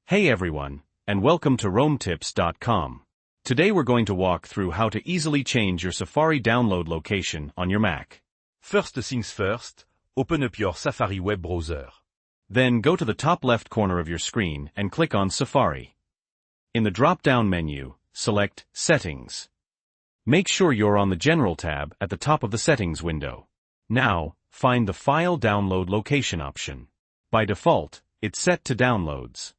Hey everyone, and welcome to RoamTips.com. Today we're going to walk through how to easily change your Safari download location on your Mac. First things first, open up your Safari web browser. Then go to the top left corner of your screen and click on Safari. In the drop-down menu, select Settings. Make sure you're on the General tab at the top of the Settings window. Now, find the File Download Location option. By default, it's set to Downloads.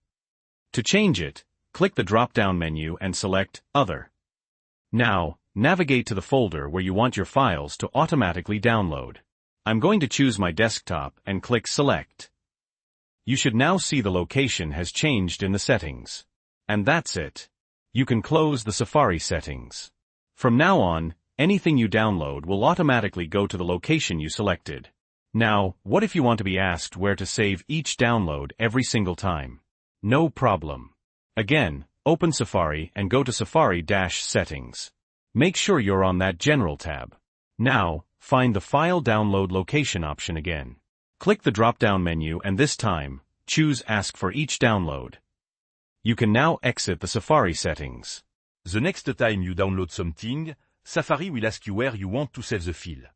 To change it, click the drop-down menu and select Other. Now, navigate to the folder where you want your files to automatically download. I'm going to choose my desktop and click Select. You should now see the location has changed in the settings. And that's it. You can close the Safari settings. From now on, anything you download will automatically go to the location you selected. Now, what if you want to be asked where to save each download every single time? No problem. Again, open Safari and go to Safari-Settings. Make sure you're on that General tab. Now, find the File Download Location option again. Click the drop-down menu and this time, choose Ask for each download. You can now exit the Safari settings. The next time you download something, Safari will ask you where you want to save the file.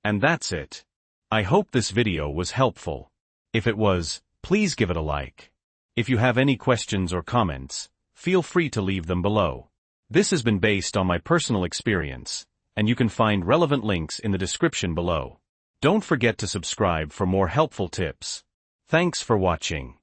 And that's it. I hope this video was helpful. If it was, please give it a like. If you have any questions or comments, feel free to leave them below. This has been based on my personal experience, and you can find relevant links in the description below. Don't forget to subscribe for more helpful tips. Thanks for watching.